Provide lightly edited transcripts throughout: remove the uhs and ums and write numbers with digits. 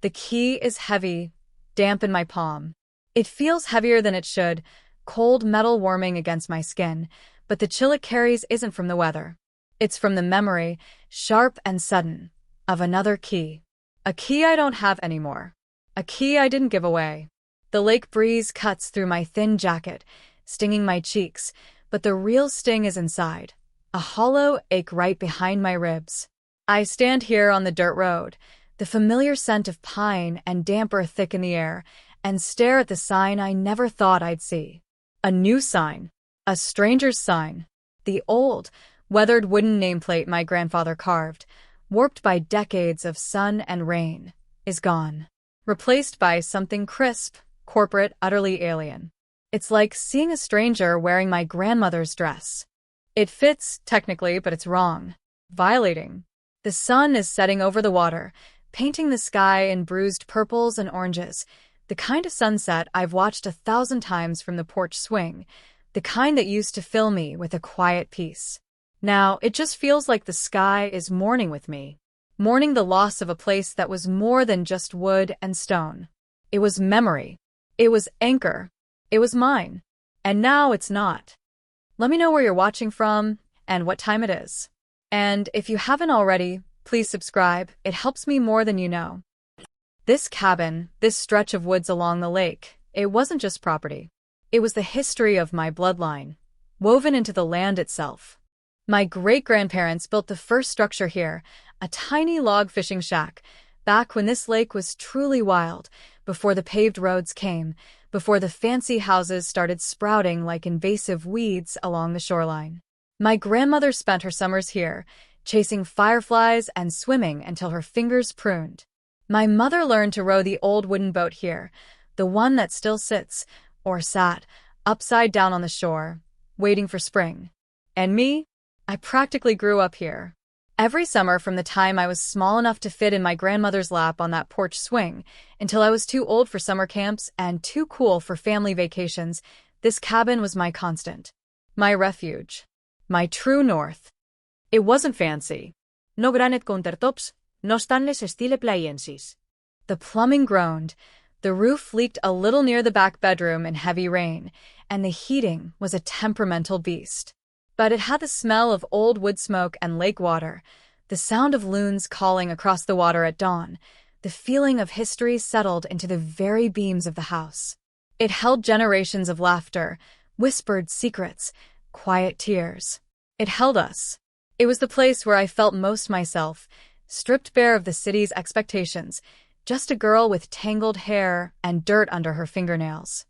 The key is heavy, damp in my palm. It feels heavier than it should, cold metal warming against my skin, but the chill it carries isn't from the weather. It's from the memory, sharp and sudden, of another key. A key I don't have anymore. A key I didn't give away. The lake breeze cuts through my thin jacket, stinging my cheeks, but the real sting is inside. A hollow ache right behind my ribs. I stand here on the dirt road, the familiar scent of pine and damp earth thick in the air, and stare at the sign I never thought I'd see. A new sign. A stranger's sign. The old, weathered wooden nameplate my grandfather carved, warped by decades of sun and rain, is gone. Replaced by something crisp, corporate, utterly alien. It's like seeing a stranger wearing my grandmother's dress. It fits, technically, but it's wrong. Violating. The sun is setting over the water, painting the sky in bruised purples and oranges, the kind of sunset I've watched 1,000 times from the porch swing, the kind that used to fill me with a quiet peace. Now, it just feels like the sky is mourning with me, mourning the loss of a place that was more than just wood and stone. It was memory. It was anchor. It was mine. And now it's not. Let me know where you're watching from and what time it is. And if you haven't already, please subscribe. It helps me more than you know. This cabin, this stretch of woods along the lake, it wasn't just property. It was the history of my bloodline, woven into the land itself. My great-grandparents built the first structure here, a tiny log fishing shack, back when this lake was truly wild, before the paved roads came, before the fancy houses started sprouting like invasive weeds along the shoreline. My grandmother spent her summers here, chasing fireflies and swimming until her fingers pruned. My mother learned to row the old wooden boat here, the one that still sits, or sat, upside down on the shore, waiting for spring. And me? I practically grew up here. Every summer from the time I was small enough to fit in my grandmother's lap on that porch swing, until I was too old for summer camps and too cool for family vacations, this cabin was my constant. My refuge. My true north. It wasn't fancy. No granite countertops, no stainless steel appliances. The plumbing groaned, the roof leaked a little near the back bedroom in heavy rain, and the heating was a temperamental beast. But it had the smell of old wood smoke and lake water, the sound of loons calling across the water at dawn, the feeling of history settled into the very beams of the house. It held generations of laughter, whispered secrets, quiet tears. It held us. It was the place where I felt most myself, stripped bare of the city's expectations, just a girl with tangled hair and dirt under her fingernails.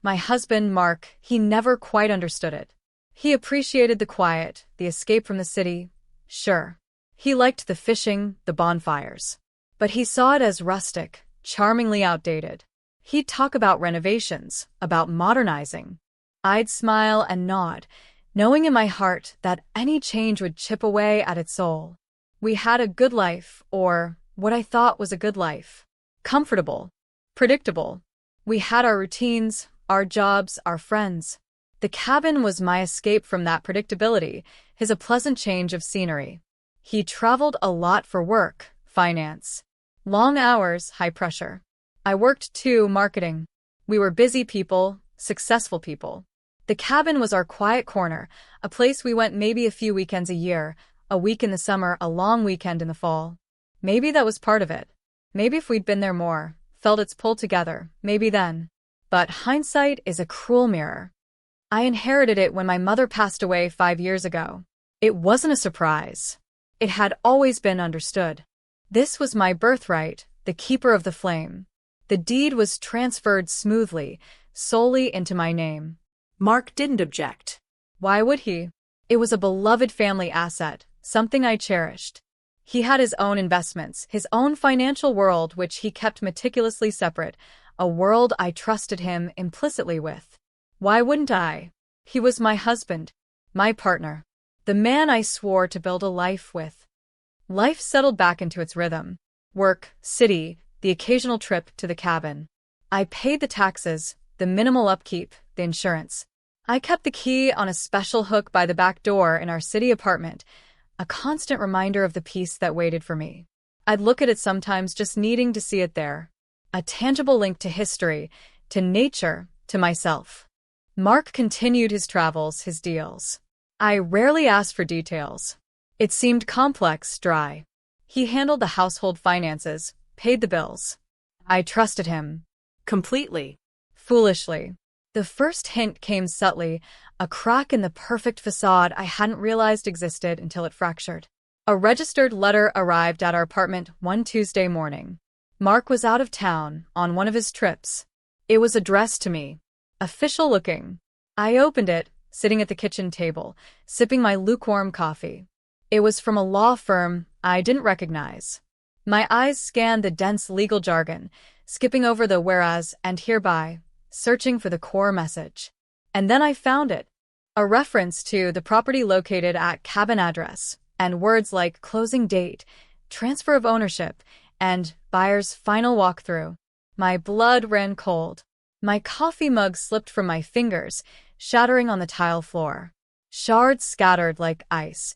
My husband, Mark, he never quite understood it. He appreciated the quiet, the escape from the city, sure. He liked the fishing, the bonfires. But he saw it as rustic, charmingly outdated. He'd talk about renovations, about modernizing. I'd smile and nod, knowing in my heart that any change would chip away at its soul. We had a good life, or what I thought was a good life. Comfortable. Predictable. We had our routines, our jobs, our friends. The cabin was my escape from that predictability, a pleasant change of scenery. He traveled a lot for work, finance. Long hours, high pressure. I worked too, marketing. We were busy people, successful people. The cabin was our quiet corner, a place we went maybe a few weekends a year, a week in the summer, a long weekend in the fall. Maybe that was part of it. Maybe if we'd been there more, felt its pull together, maybe then. But hindsight is a cruel mirror. I inherited it when my mother passed away 5 years ago. It wasn't a surprise. It had always been understood. This was my birthright, the keeper of the flame. The deed was transferred smoothly, solely into my name. Mark didn't object. Why would he? It was a beloved family asset, something I cherished. He had his own investments, his own financial world which he kept meticulously separate, a world I trusted him implicitly with. Why wouldn't I? He was my husband, my partner, the man I swore to build a life with. Life settled back into its rhythm. Work, city, the occasional trip to the cabin. I paid the taxes, the minimal upkeep, the insurance. I kept the key on a special hook by the back door in our city apartment, a constant reminder of the peace that waited for me. I'd look at it sometimes just needing to see it there. A tangible link to history, to nature, to myself. Mark continued his travels, his deals. I rarely asked for details. It seemed complex, dry. He handled the household finances, paid the bills. I trusted him. Completely. Foolishly. The first hint came subtly, a crack in the perfect facade I hadn't realized existed until it fractured. A registered letter arrived at our apartment one Tuesday morning. Mark was out of town, on one of his trips. It was addressed to me. Official looking. I opened it, sitting at the kitchen table, sipping my lukewarm coffee. It was from a law firm I didn't recognize. My eyes scanned the dense legal jargon, skipping over the whereas and hereby, searching for the core message. And then I found it. A reference to the property located at cabin address, and words like closing date, transfer of ownership, and buyer's final walkthrough. My blood ran cold. My coffee mug slipped from my fingers, shattering on the tile floor. Shards scattered like ice,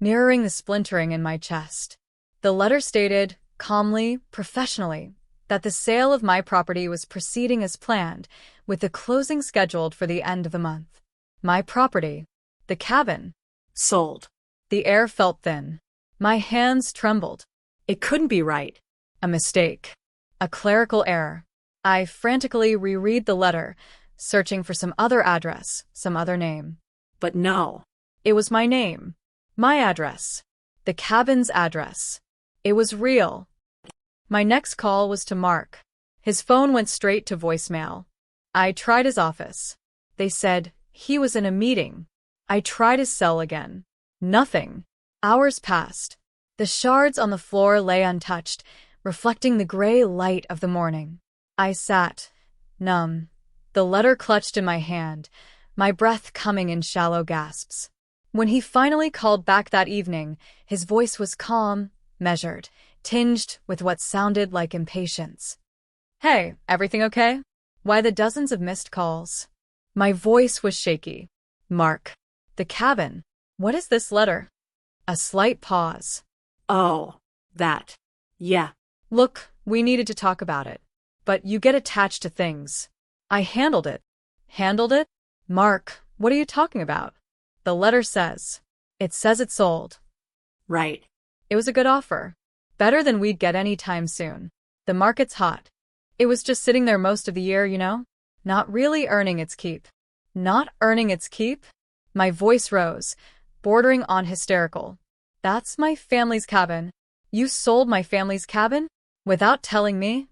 mirroring the splintering in my chest. The letter stated, calmly, professionally, that the sale of my property was proceeding as planned, with the closing scheduled for the end of the month. My property, the cabin, Sold. the air felt thin. My hands trembled. It couldn't be right. A mistake. A clerical error. I frantically reread the letter, searching for some other address, some other name. But no. It was my name. My address. The cabin's address. It was real. My next call was to Mark. His phone went straight to voicemail. I tried his office. They said he was in a meeting. I tried his cell again. Nothing. Hours passed. The shards on the floor lay untouched, reflecting the gray light of the morning. I sat, numb, the letter clutched in my hand, my breath coming in shallow gasps. When he finally called back that evening, his voice was calm, measured, tinged with what sounded like impatience. Hey, everything okay? Why the dozens of missed calls? My voice was shaky. Mark. The cabin. What is this letter? A slight pause. Oh, that. Yeah. Look, we needed to talk about it. But you get attached to things. I handled it. Handled it? Mark, what are you talking about? The letter says. It says it sold. Right. It was a good offer. Better than we'd get any time soon. The market's hot. It was just sitting there most of the year, you know? Not really earning its keep. Not earning its keep? My voice rose, bordering on hysterical. That's my family's cabin. You sold my family's cabin? Without telling me?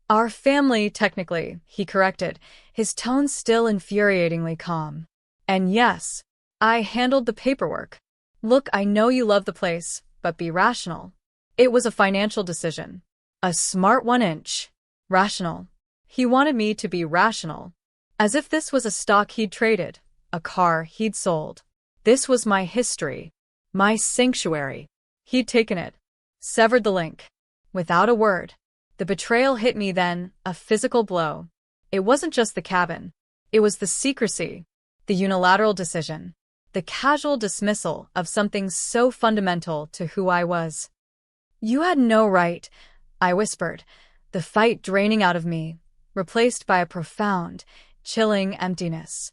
Our family, technically, he corrected, his tone still infuriatingly calm. And yes, I handled the paperwork. Look, I know you love the place, but be rational. It was a financial decision. A smart 1-inch. Rational. He wanted me to be rational. As if this was a stock he'd traded, a car he'd sold. This was my history. My sanctuary. He'd taken it. Severed the link. Without a word. The betrayal hit me then, a physical blow. It wasn't just the cabin. It was the secrecy, the unilateral decision, the casual dismissal of something so fundamental to who I was. You had no right, I whispered, the fight draining out of me, replaced by a profound, chilling emptiness.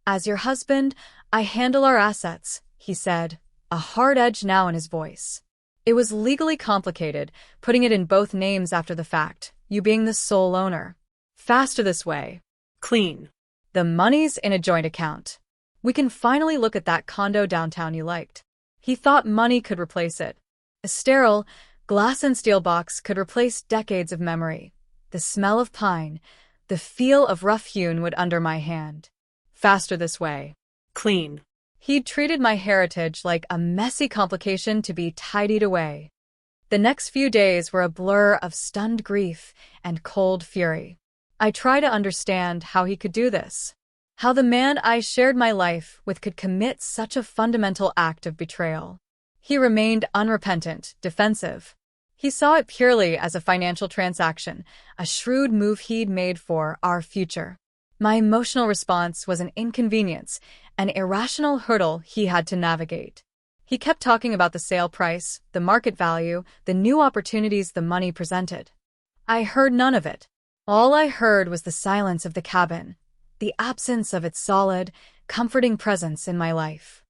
As your husband, I handle our assets, he said, a hard edge now in his voice. It was legally complicated, putting it in both names after the fact, you being the sole owner. Faster this way. Clean. The money's in a joint account. We can finally look at that condo downtown you liked. He thought money could replace it. A sterile, glass and steel box could replace decades of memory. The smell of pine, the feel of rough-hewn wood under my hand. Faster this way. Clean. He'd treated my heritage like a messy complication to be tidied away. The next few days were a blur of stunned grief and cold fury. I tried to understand how he could do this. How the man I shared my life with could commit such a fundamental act of betrayal. He remained unrepentant, defensive. He saw it purely as a financial transaction, a shrewd move he'd made for our future. My emotional response was an inconvenience, an irrational hurdle he had to navigate. He kept talking about the sale price, the market value, the new opportunities the money presented. I heard none of it. All I heard was the silence of the cabin, the absence of its solid, comforting presence in my life.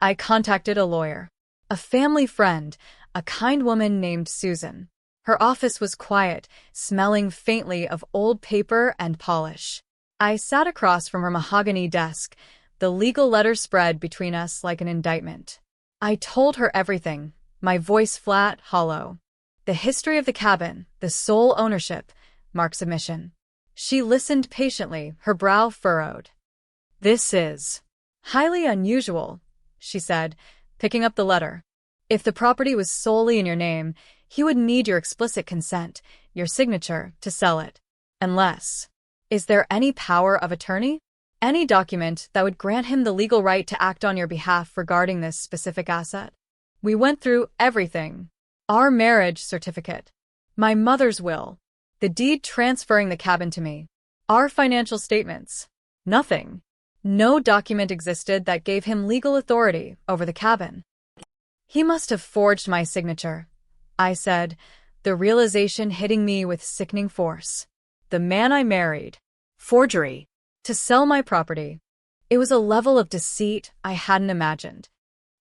I contacted a lawyer, a family friend, a kind woman named Susan. Her office was quiet, smelling faintly of old paper and polish. I sat across from her mahogany desk, the legal letter spread between us like an indictment. I told her everything, my voice flat, hollow. The history of the cabin, the sole ownership, Mark's admission. She listened patiently, her brow furrowed. "This is highly unusual," she said, picking up the letter. "If the property was solely in your name, he would need your explicit consent, your signature, to sell it. Unless, is there any power of attorney? Any document that would grant him the legal right to act on your behalf regarding this specific asset?" We went through everything. Our marriage certificate, my mother's will, the deed transferring the cabin to me, our financial statements. Nothing. No document existed that gave him legal authority over the cabin. "He must have forged my signature," I said, the realization hitting me with sickening force. The man I married. Forgery. To sell my property. It was a level of deceit I hadn't imagined.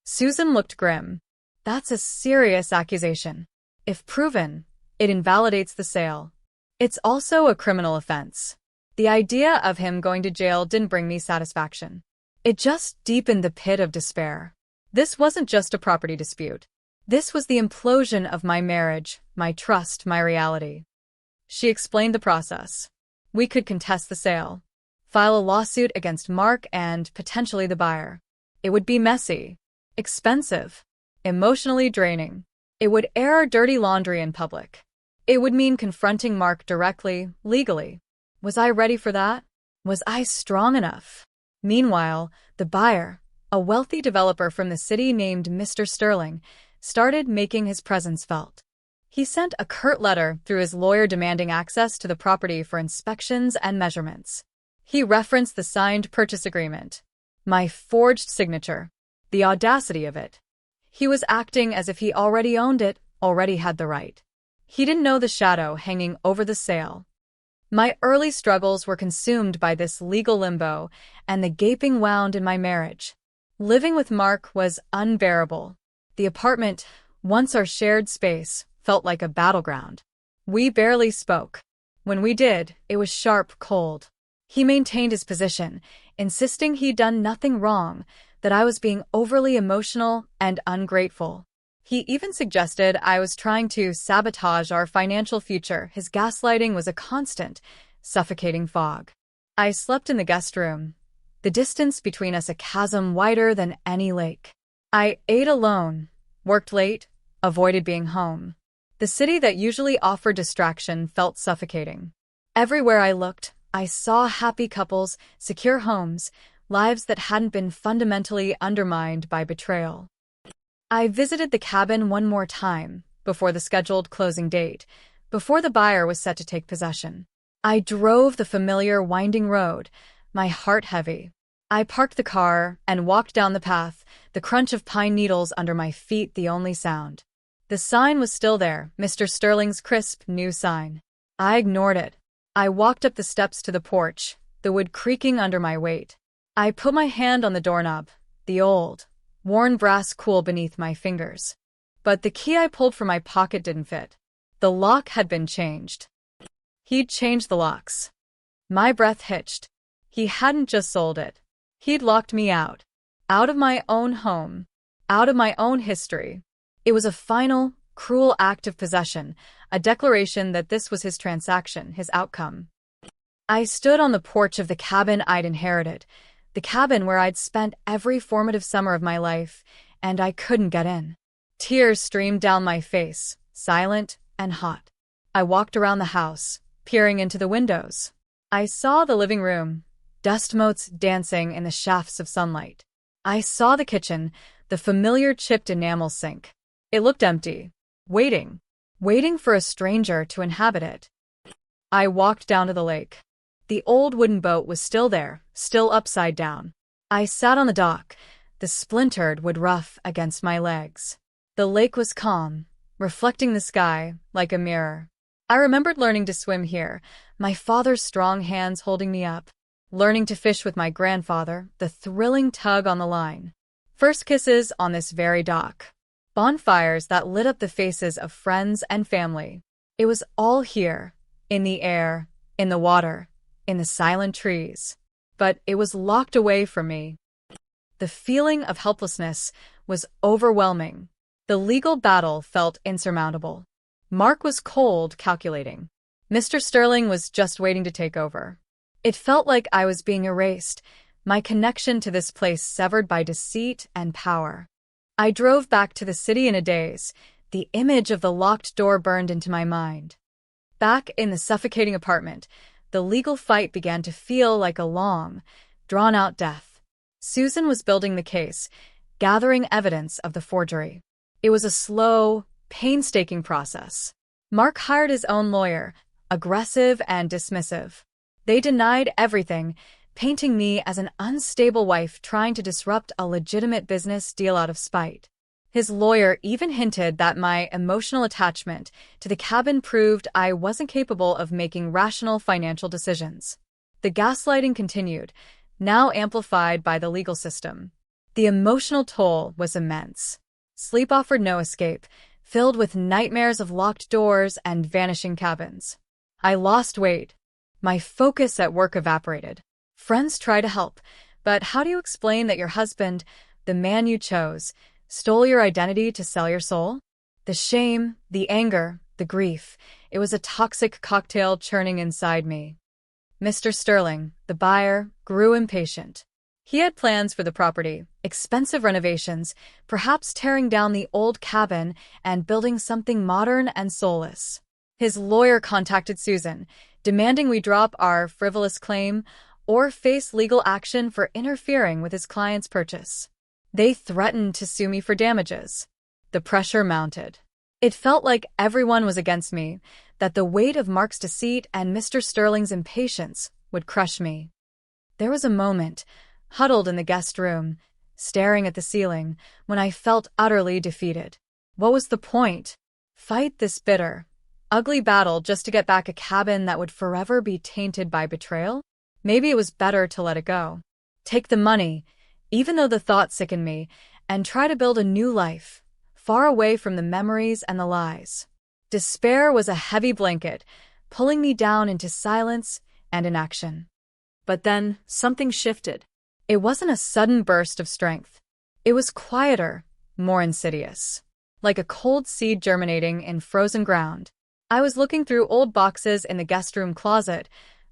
Susan looked grim. "That's a serious accusation. If proven, it invalidates the sale. It's also a criminal offense." The idea of him going to jail didn't bring me satisfaction. It just deepened the pit of despair. This wasn't just a property dispute. This was the implosion of my marriage, my trust, my reality. She explained the process. We could contest the sale, file a lawsuit against Mark and potentially the buyer. It would be messy, expensive, emotionally draining. It would air our dirty laundry in public. It would mean confronting Mark directly, legally. Was I ready for that? Was I strong enough? Meanwhile, the buyer, a wealthy developer from the city named Mr. Sterling, started making his presence felt. He sent a curt letter through his lawyer demanding access to the property for inspections and measurements. He referenced the signed purchase agreement. My forged signature. The audacity of it. He was acting as if he already owned it, already had the right. He didn't know the shadow hanging over the sale. My early struggles were consumed by this legal limbo and the gaping wound in my marriage. Living with Mark was unbearable. The apartment, once our shared space, felt like a battleground. We barely spoke. When we did, it was sharp, cold. He maintained his position, insisting he'd done nothing wrong, that I was being overly emotional and ungrateful. He even suggested I was trying to sabotage our financial future. His gaslighting was a constant, suffocating fog. I slept in the guest room, the distance between us a chasm wider than any lake. I ate alone, worked late, avoided being home. The city that usually offered distraction felt suffocating. Everywhere I looked, I saw happy couples, secure homes, lives that hadn't been fundamentally undermined by betrayal. I visited the cabin one more time, before the scheduled closing date, before the buyer was set to take possession. I drove the familiar winding road, my heart heavy. I parked the car and walked down the path, the crunch of pine needles under my feet the only sound. The sign was still there, Mr. Sterling's crisp, new sign. I ignored it. I walked up the steps to the porch, the wood creaking under my weight. I put my hand on the doorknob, the old, worn brass cool beneath my fingers. But the key I pulled from my pocket didn't fit. The lock had been changed. He'd changed the locks. My breath hitched. He hadn't just sold it. He'd locked me out. Out of my own home. Out of my own history. It was a final, cruel act of possession, a declaration that this was his transaction, his outcome. I stood on the porch of the cabin I'd inherited, the cabin where I'd spent every formative summer of my life, and I couldn't get in. Tears streamed down my face, silent and hot. I walked around the house, peering into the windows. I saw the living room, dust motes dancing in the shafts of sunlight. I saw the kitchen, the familiar chipped enamel sink. It looked empty, waiting for a stranger to inhabit it. I walked down to the lake. The old wooden boat was still there, still upside down. I sat on the dock, the the splintered wood rough against my legs. The lake was calm, reflecting the sky like a mirror. I remembered learning to swim here, my father's strong hands holding me up, learning to fish with my grandfather, the thrilling tug on the line. First kisses on this very dock. Bonfires that lit up the faces of friends and family. It was all here, in the air, in the water, in the silent trees. But it was locked away from me. The feeling of helplessness was overwhelming. The legal battle felt insurmountable. Mark was cold, calculating. Mr. Sterling was just waiting to take over. It felt like I was being erased, my connection to this place severed by deceit and power. I drove back to the city in a daze. The image of the locked door burned into my mind. Back in the suffocating apartment, the legal fight began to feel like a long, drawn-out death. Susan was building the case, gathering evidence of the forgery. It was a slow, painstaking process. Mark hired his own lawyer, aggressive and dismissive. They denied everything, painting me as an unstable wife trying to disrupt a legitimate business deal out of spite. His lawyer even hinted that my emotional attachment to the cabin proved I wasn't capable of making rational financial decisions. The gaslighting continued, now amplified by the legal system. The emotional toll was immense. Sleep offered no escape, filled with nightmares of locked doors and vanishing cabins. I lost weight. My focus at work evaporated. Friends try to help, but how do you explain that your husband, the man you chose, stole your identity to sell your soul? The shame, the anger, the grief, it was a toxic cocktail churning inside me. Mr. Sterling, the buyer, grew impatient. He had plans for the property, expensive renovations, perhaps tearing down the old cabin and building something modern and soulless. His lawyer contacted Susan, demanding we drop our frivolous claim or face legal action for interfering with his client's purchase. They threatened to sue me for damages. The pressure mounted. It felt like everyone was against me, that the weight of Mark's deceit and Mr. Sterling's impatience would crush me. There was a moment, huddled in the guest room, staring at the ceiling, when I felt utterly defeated. What was the point? Fight this bitter, ugly battle just to get back a cabin that would forever be tainted by betrayal? Maybe it was better to let it go. Take the money, even though the thought sickened me, and try to build a new life, far away from the memories and the lies. Despair was a heavy blanket, pulling me down into silence and inaction. But then something shifted. It wasn't a sudden burst of strength. It was quieter, more insidious. Like a cold seed germinating in frozen ground. I was looking through old boxes in the guest room closet,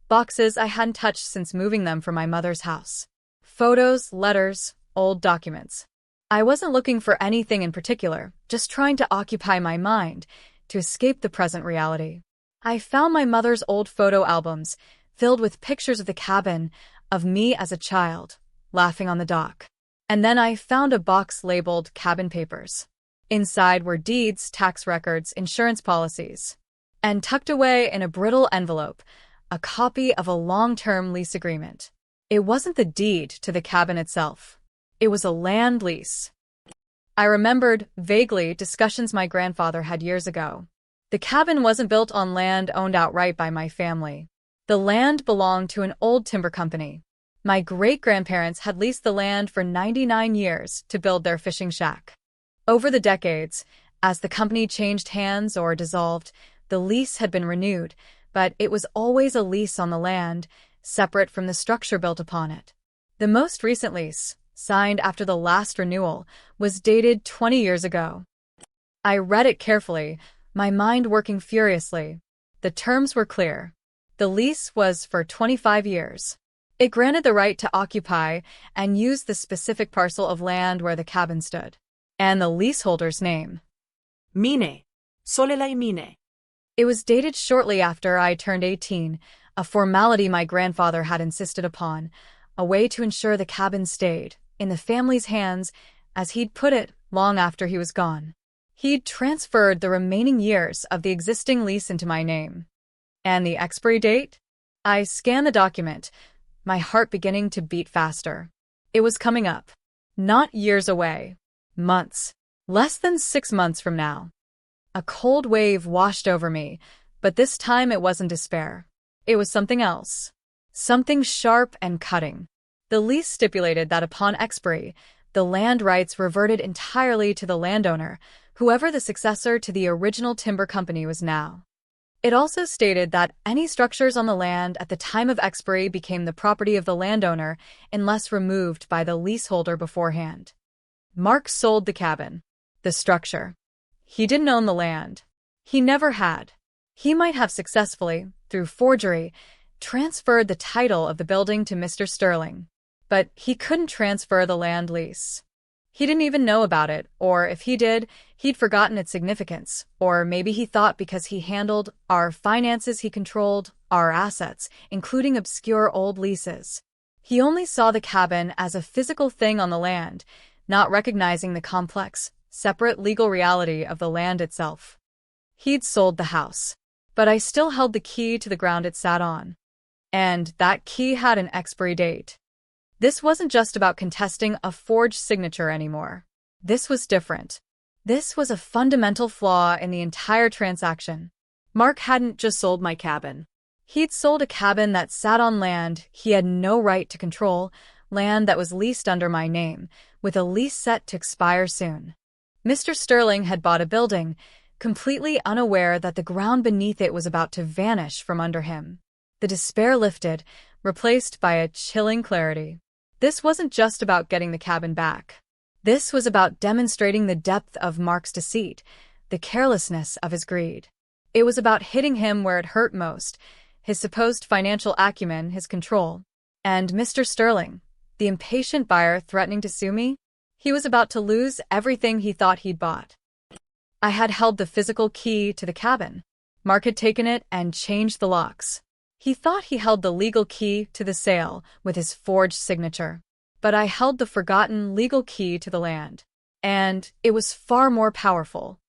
boxes I hadn't touched since moving them from my mother's house. Photos, letters, old documents. I wasn't looking for anything in particular, just trying to occupy my mind, to escape the present reality. I found my mother's old photo albums, filled with pictures of the cabin, of me as a child, laughing on the dock. And then I found a box labeled cabin papers. Inside were deeds, tax records, insurance policies. And tucked away in a brittle envelope, a copy of a long-term lease agreement. It wasn't the deed to the cabin itself. It was a land lease. I remembered, vaguely, discussions my grandfather had years ago. The cabin wasn't built on land owned outright by my family. The land belonged to an old timber company. My great-grandparents had leased the land for 99 years to build their fishing shack. Over the decades, as the company changed hands or dissolved, the lease had been renewed, but it was always a lease on the land, separate from the structure built upon it. The most recent lease, signed after the last renewal, was dated 20 years ago. I read it carefully, my mind working furiously. The terms were clear. The lease was for 25 years. It granted the right to occupy and use the specific parcel of land where the cabin stood. And the leaseholder's name. Mine. Solelai Mine. It was dated shortly after I turned 18, a formality my grandfather had insisted upon, a way to ensure the cabin stayed in the family's hands, as he'd put it, long after he was gone. He'd transferred the remaining years of the existing lease into my name. And the expiry date? I scanned the document, my heart beginning to beat faster. It was coming up. Not years away. Months. Less than 6 months from now. A cold wave washed over me, but this time it wasn't despair. It was something else. Something sharp and cutting. The lease stipulated that upon expiry, the land rights reverted entirely to the landowner, whoever the successor to the original timber company was now. It also stated that any structures on the land at the time of expiry became the property of the landowner unless removed by the leaseholder beforehand. Mark sold the cabin. The structure. He didn't own the land. He never had. He might have successfully, through forgery, transferred the title of the building to Mr. Sterling. But he couldn't transfer the land lease. He didn't even know about it, or if he did, he'd forgotten its significance, or maybe he thought because he handled our finances he controlled our assets, including obscure old leases. He only saw the cabin as a physical thing on the land, not recognizing the complex, separate legal reality of the land itself. He'd sold the house, but I still held the key to the ground it sat on. And that key had an expiry date. This wasn't just about contesting a forged signature anymore. This was different. This was a fundamental flaw in the entire transaction. Mark hadn't just sold my cabin. He'd sold a cabin that sat on land he had no right to control, land that was leased under my name, with a lease set to expire soon. Mr. Sterling had bought a building, completely unaware that the ground beneath it was about to vanish from under him. The despair lifted, replaced by a chilling clarity. This wasn't just about getting the cabin back. This was about demonstrating the depth of Mark's deceit, the carelessness of his greed. It was about hitting him where it hurt most, his supposed financial acumen, his control. And Mr. Sterling, the impatient buyer threatening to sue me, he was about to lose everything he thought he'd bought. I had held the physical key to the cabin. Mark had taken it and changed the locks. He thought he held the legal key to the sale with his forged signature. But I held the forgotten legal key to the land. And it was far more powerful.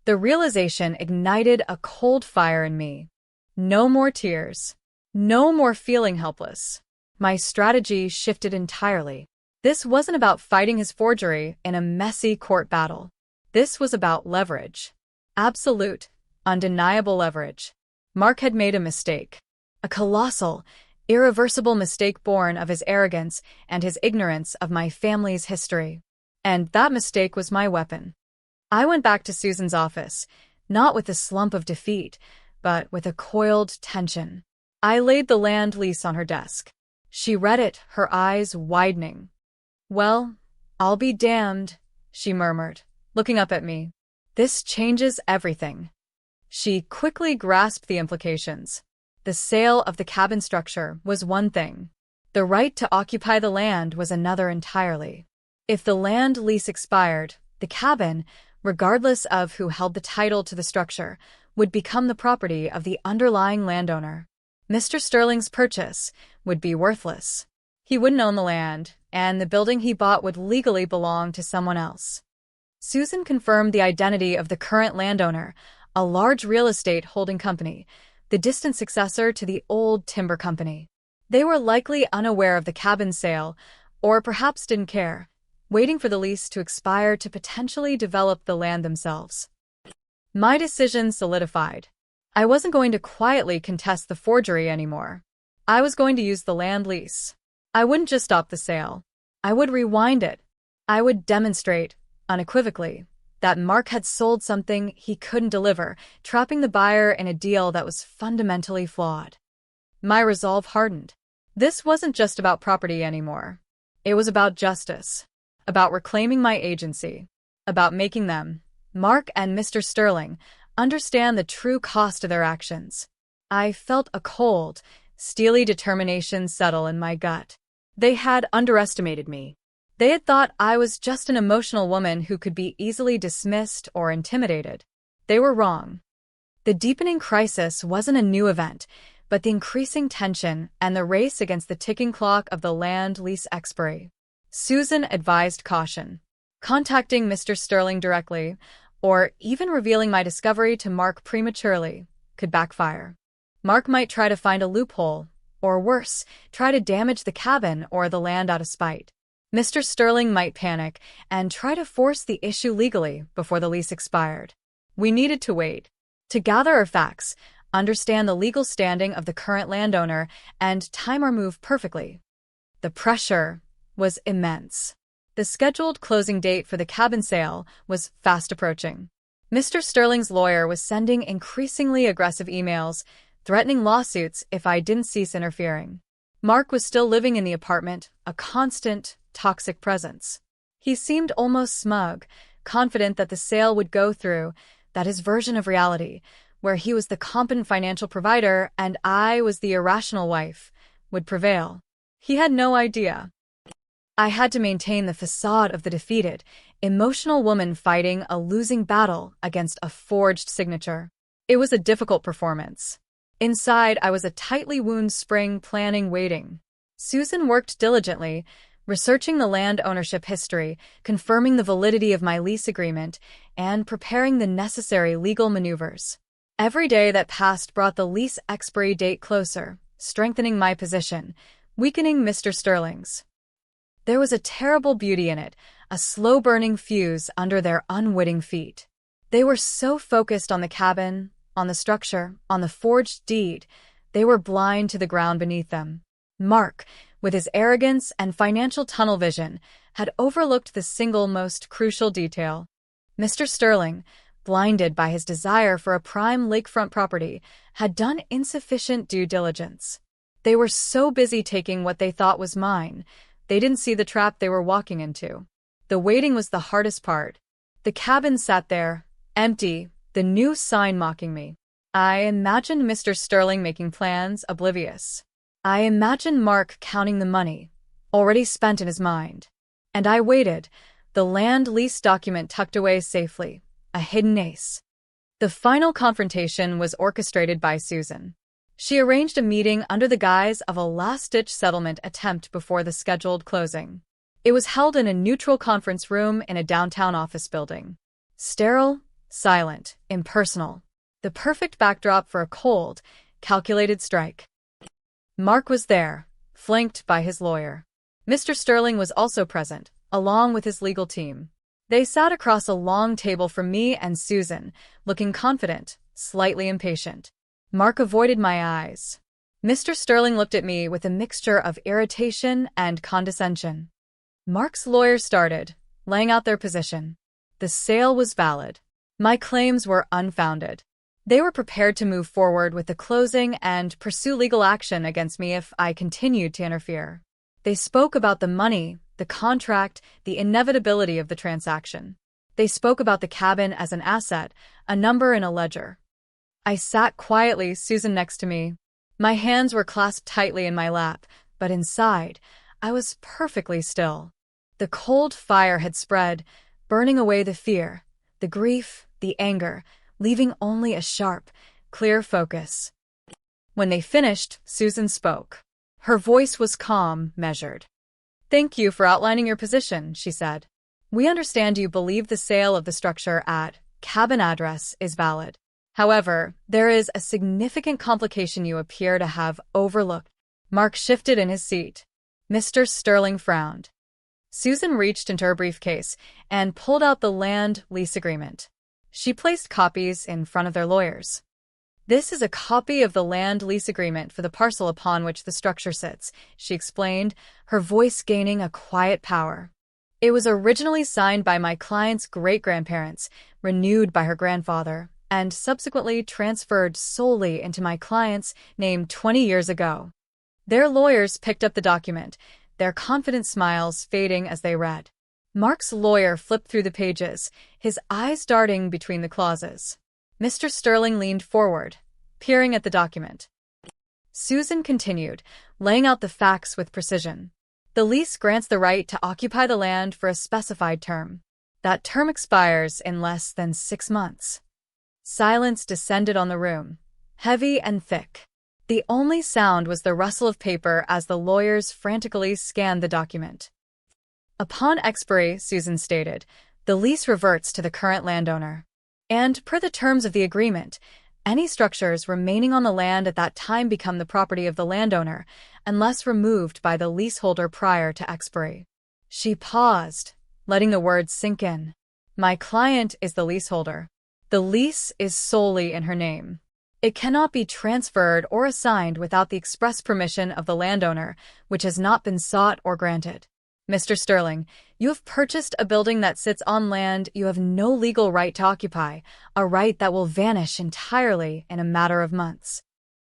The realization ignited a cold fire in me. No more tears. No more feeling helpless. My strategy shifted entirely. This wasn't about fighting his forgery in a messy court battle. This was about leverage. Absolute, undeniable leverage. Mark had made a mistake. A colossal, irreversible mistake born of his arrogance and his ignorance of my family's history. And that mistake was my weapon. I went back to Susan's office, not with a slump of defeat, but with a coiled tension. I laid the land lease on her desk. She read it, her eyes widening. "Well, I'll be damned," she murmured, looking up at me. "This changes everything." She quickly grasped the implications. The sale of the cabin structure was one thing. The right to occupy the land was another entirely. If the land lease expired, the cabin, regardless of who held the title to the structure, would become the property of the underlying landowner. Mr. Sterling's purchase would be worthless. He wouldn't own the land, and the building he bought would legally belong to someone else. Susan confirmed the identity of the current landowner, a large real estate holding company, the distant successor to the old timber company. They were likely unaware of the cabin sale, or perhaps didn't care, waiting for the lease to expire to potentially develop the land themselves. My decision solidified. I wasn't going to quietly contest the forgery anymore. I was going to use the land lease. I wouldn't just stop the sale. I would rewind it. I would demonstrate, unequivocally, that Mark had sold something he couldn't deliver, trapping the buyer in a deal that was fundamentally flawed. My resolve hardened. This wasn't just about property anymore. It was about justice, about reclaiming my agency, about making them, Mark and Mr. Sterling, understand the true cost of their actions. I felt a cold, steely determination settle in my gut. They had underestimated me. They had thought I was just an emotional woman who could be easily dismissed or intimidated. They were wrong. The deepening crisis wasn't a new event, but the increasing tension and the race against the ticking clock of the land lease expiry. Susan advised caution. Contacting Mr. Sterling directly, or even revealing my discovery to Mark prematurely, could backfire. Mark might try to find a loophole, or worse, try to damage the cabin or the land out of spite. Mr. Sterling might panic and try to force the issue legally before the lease expired. We needed to wait to gather our facts, understand the legal standing of the current landowner, and time our move perfectly. The pressure was immense. The scheduled closing date for the cabin sale was fast approaching. Mr. Sterling's lawyer was sending increasingly aggressive emails, threatening lawsuits if I didn't cease interfering. Mark was still living in the apartment, a constant, toxic presence. He seemed almost smug, confident that the sale would go through, that his version of reality, where he was the competent financial provider and I was the irrational wife, would prevail. He had no idea. I had to maintain the facade of the defeated, emotional woman fighting a losing battle against a forged signature. It was a difficult performance. Inside, I was a tightly wound spring planning waiting. Susan worked diligently, researching the land ownership history, confirming the validity of my lease agreement, and preparing the necessary legal maneuvers. Every day that passed brought the lease expiry date closer, strengthening my position, weakening Mr. Sterling's. There was a terrible beauty in it, a slow-burning fuse under their unwitting feet. They were so focused on the cabin, on the structure, on the forged deed, they were blind to the ground beneath them. Mark, with his arrogance and financial tunnel vision, had overlooked the single most crucial detail. Mr. Sterling, blinded by his desire for a prime lakefront property, had done insufficient due diligence. They were so busy taking what they thought was mine, they didn't see the trap they were walking into. The waiting was the hardest part. The cabin sat there, empty, the new sign mocking me. I imagined Mr. Sterling making plans, oblivious. I imagined Mark counting the money, already spent in his mind. And I waited, the land lease document tucked away safely, a hidden ace. The final confrontation was orchestrated by Susan. She arranged a meeting under the guise of a last-ditch settlement attempt before the scheduled closing. It was held in a neutral conference room in a downtown office building. Sterile, silent, impersonal. The perfect backdrop for a cold, calculated strike. Mark was there, flanked by his lawyer. Mr. Sterling was also present, along with his legal team. They sat across a long table from me and Susan, looking confident, slightly impatient. Mark avoided my eyes. Mr. Sterling looked at me with a mixture of irritation and condescension. Mark's lawyers started, laying out their position. The sale was valid. My claims were unfounded. They were prepared to move forward with the closing and pursue legal action against me if I continued to interfere. They spoke about the money, the contract, the inevitability of the transaction. They spoke about the cabin as an asset, a number in a ledger. I sat quietly, Susan next to me. My hands were clasped tightly in my lap, but inside, I was perfectly still. The cold fire had spread, burning away the fear, the grief, the anger, leaving only a sharp, clear focus. When they finished, Susan spoke. Her voice was calm, measured. "Thank you for outlining your position," she said. "We understand you believe the sale of the structure at cabin address is valid. However, there is a significant complication you appear to have overlooked." Mark shifted in his seat. Mr. Sterling frowned. Susan reached into her briefcase and pulled out the land lease agreement. She placed copies in front of their lawyers. "This is a copy of the land lease agreement for the parcel upon which the structure sits," she explained, her voice gaining a quiet power. "It was originally signed by my client's great-grandparents, renewed by her grandfather, and subsequently transferred solely into my client's name 20 years ago." Their lawyers picked up the document, their confident smiles fading as they read. Mark's lawyer flipped through the pages, his eyes darting between the clauses. Mr. Sterling leaned forward, peering at the document. Susan continued, laying out the facts with precision. The lease grants the right to occupy the land for a specified term. That term expires in less than 6 months. Silence descended on the room, heavy and thick. The only sound was the rustle of paper as the lawyers frantically scanned the document. "Upon expiry," Susan stated, "the lease reverts to the current landowner. And, per the terms of the agreement, any structures remaining on the land at that time become the property of the landowner, unless removed by the leaseholder prior to expiry." She paused, letting the words sink in. My client is the leaseholder. The lease is solely in her name. It cannot be transferred or assigned without the express permission of the landowner, which has not been sought or granted. Mr. Sterling, you have purchased a building that sits on land you have no legal right to occupy, a right that will vanish entirely in a matter of months.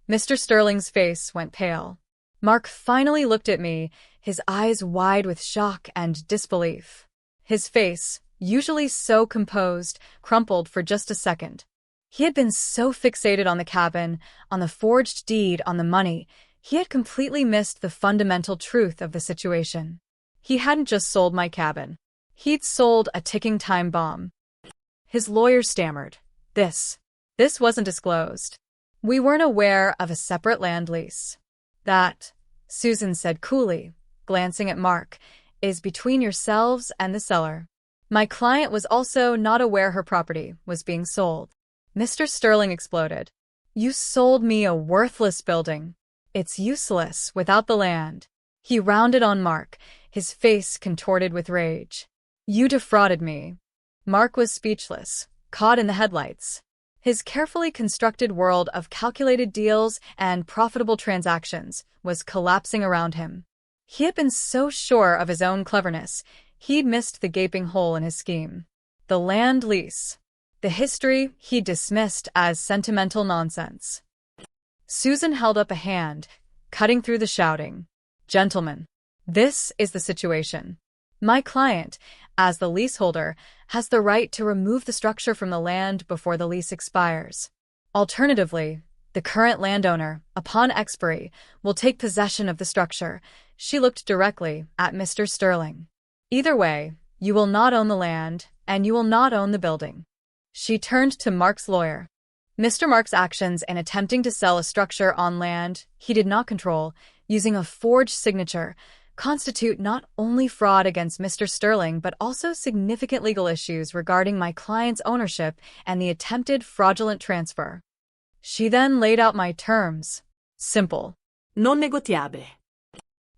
Mr. Sterling's face went pale. Mark finally looked at me, his eyes wide with shock and disbelief. His face, usually so composed, crumpled for just a second. He had been so fixated on the cabin, on the forged deed, on the money, he had completely missed the fundamental truth of the situation. He hadn't just sold my cabin. He'd sold a ticking time bomb. His lawyer stammered. This wasn't disclosed. We weren't aware of a separate land lease. That, Susan said coolly, glancing at Mark, is between yourselves and the seller. My client was also not aware her property was being sold. Mr. Sterling exploded. You sold me a worthless building. It's useless without the land. He rounded on Mark, his face contorted with rage. You defrauded me. Mark was speechless, caught in the headlights. His carefully constructed world of calculated deals and profitable transactions was collapsing around him. He had been so sure of his own cleverness, he'd missed the gaping hole in his scheme. The land lease. The history he dismissed as sentimental nonsense. Susan held up a hand, cutting through the shouting. Gentlemen, this is the situation. My client, as the leaseholder, has the right to remove the structure from the land before the lease expires. Alternatively, the current landowner, upon expiry, will take possession of the structure. She looked directly at Mr. Sterling. Either way, you will not own the land, and you will not own the building. She turned to Mark's lawyer. Mr. Mark's actions in attempting to sell a structure on land he did not control, using a forged signature, constitute not only fraud against Mr. Sterling but also significant legal issues regarding my client's ownership and the attempted fraudulent transfer. She then laid out my terms. Simple. Non negotiable.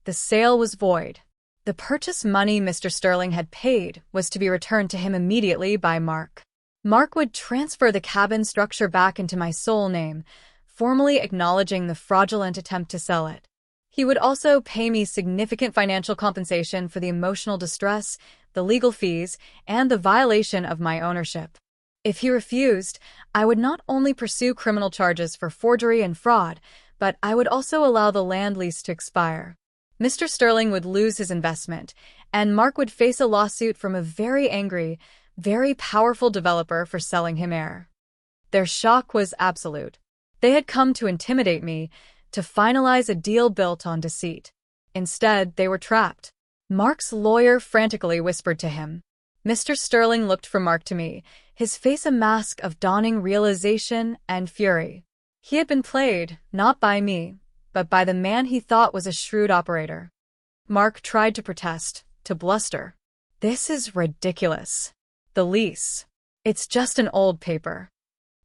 The sale was void. The purchase money Mr. Sterling had paid was to be returned to him immediately by Mark. Mark would transfer the cabin structure back into my sole name, formally acknowledging the fraudulent attempt to sell it. He would also pay me significant financial compensation for the emotional distress, the legal fees, and the violation of my ownership. If he refused, I would not only pursue criminal charges for forgery and fraud, but I would also allow the land lease to expire. Mr. Sterling would lose his investment, and Mark would face a lawsuit from a very angry, very powerful developer for selling him air. Their shock was absolute. They had come to intimidate me, to finalize a deal built on deceit. Instead, they were trapped. Mark's lawyer frantically whispered to him. Mr. Sterling looked from Mark to me, his face a mask of dawning realization and fury. He had been played, not by me, but by the man he thought was a shrewd operator. Mark tried to protest, to bluster. This is ridiculous. The lease. It's just an old paper.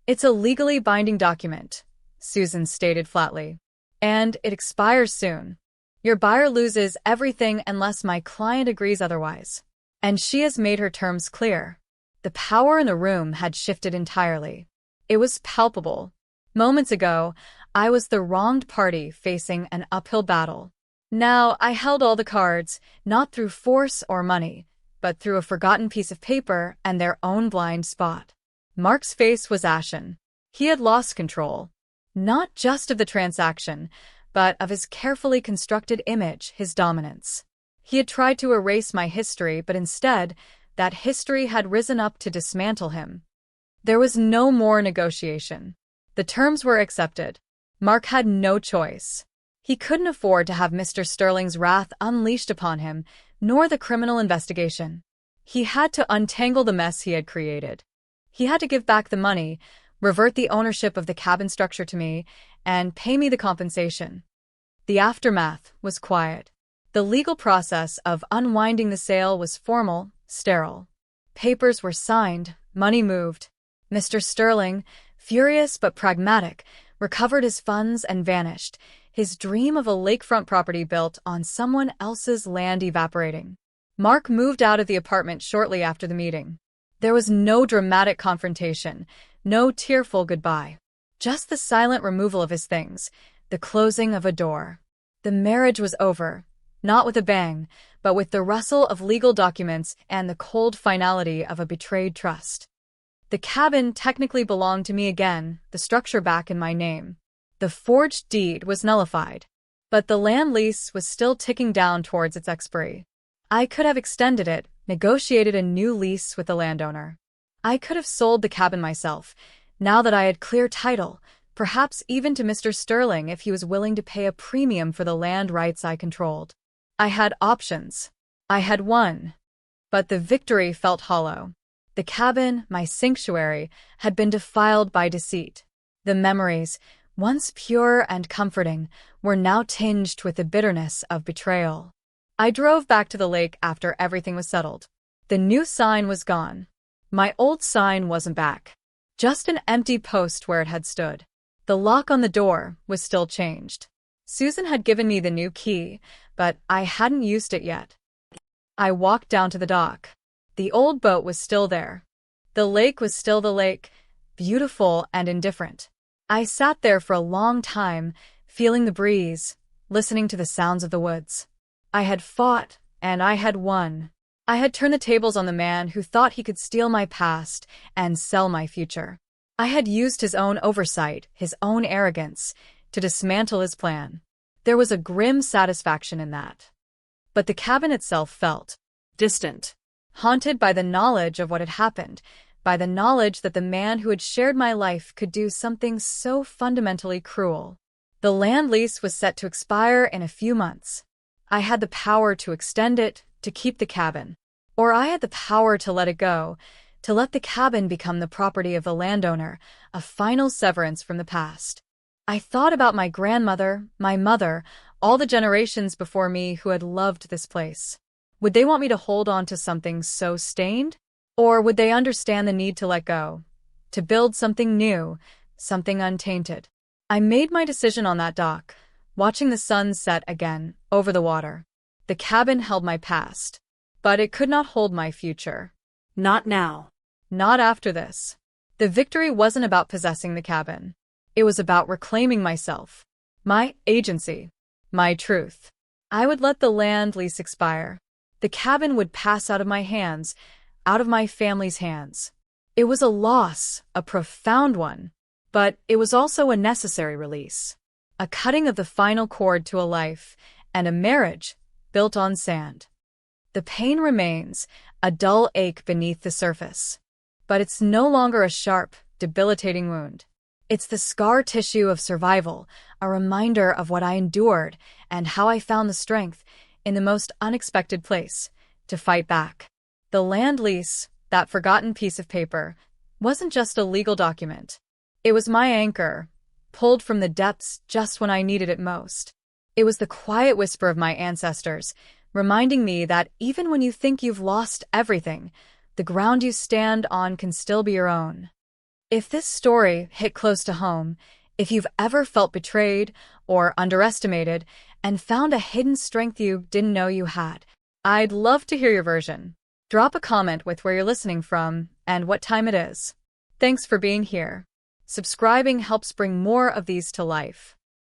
It's a legally binding document, Susan stated flatly. And it expires soon. Your buyer loses everything unless my client agrees otherwise. And she has made her terms clear. The power in the room had shifted entirely. It was palpable. Moments ago, I was the wronged party facing an uphill battle. Now I held all the cards, not through force or money, but through a forgotten piece of paper and their own blind spot. Mark's face was ashen. He had lost control. Not just of the transaction, but of his carefully constructed image, his dominance. He had tried to erase my history, but instead, that history had risen up to dismantle him. There was no more negotiation. The terms were accepted. Mark had no choice. He couldn't afford to have Mr. Sterling's wrath unleashed upon him, nor the criminal investigation. He had to untangle the mess he had created. He had to give back the money, revert the ownership of the cabin structure to me, and pay me the compensation. The aftermath was quiet. The legal process of unwinding the sale was formal, sterile. Papers were signed, money moved. Mr. Sterling, furious but pragmatic, recovered his funds and vanished, his dream of a lakefront property built on someone else's land evaporating. Mark moved out of the apartment shortly after the meeting. There was no dramatic confrontation, no tearful goodbye. Just the silent removal of his things, the closing of a door. The marriage was over, not with a bang, but with the rustle of legal documents and the cold finality of a betrayed trust. The cabin technically belonged to me again, the structure back in my name. The forged deed was nullified, but the land lease was still ticking down towards its expiry. I could have extended it, negotiated a new lease with the landowner. I could have sold the cabin myself, now that I had clear title, perhaps even to Mr. Sterling if he was willing to pay a premium for the land rights I controlled. I had options. I had won. But the victory felt hollow. The cabin, my sanctuary, had been defiled by deceit. The memories, once pure and comforting, were now tinged with the bitterness of betrayal. I drove back to the lake after everything was settled. The new sign was gone. My old sign wasn't back. Just an empty post where it had stood. The lock on the door was still changed. Susan had given me the new key, but I hadn't used it yet. I walked down to the dock. The old boat was still there. The lake was still the lake, beautiful and indifferent. I sat there for a long time, feeling the breeze, listening to the sounds of the woods. I had fought, and I had won. I had turned the tables on the man who thought he could steal my past and sell my future. I had used his own oversight, his own arrogance, to dismantle his plan. There was a grim satisfaction in that. But the cabin itself felt distant, haunted by the knowledge of what had happened, by the knowledge that the man who had shared my life could do something so fundamentally cruel. The land lease was set to expire in a few months. I had the power to extend it, to keep the cabin. Or I had the power to let it go, to let the cabin become the property of the landowner, a final severance from the past. I thought about my grandmother, my mother, all the generations before me who had loved this place. Would they want me to hold on to something so stained? Or would they understand the need to let go, to build something new, something untainted? I made my decision on that dock, watching the sun set again, over the water. The cabin held my past, but it could not hold my future. Not now. Not after this. The victory wasn't about possessing the cabin. It was about reclaiming myself, my agency, my truth. I would let the land lease expire. The cabin would pass out of my hands, out of my family's hands. It was a loss, a profound one, but it was also a necessary release. A cutting of the final cord to a life, and a marriage built on sand. The pain remains, a dull ache beneath the surface. But it's no longer a sharp, debilitating wound. It's the scar tissue of survival, a reminder of what I endured and how I found the strength, in the most unexpected place, to fight back. The land lease, that forgotten piece of paper, wasn't just a legal document. It was my anchor, pulled from the depths just when I needed it most. It was the quiet whisper of my ancestors, reminding me that even when you think you've lost everything, the ground you stand on can still be your own. If this story hit close to home, if you've ever felt betrayed or underestimated and found a hidden strength you didn't know you had, I'd love to hear your version. Drop a comment with where you're listening from and what time it is. Thanks for being here. Subscribing helps bring more of these to life.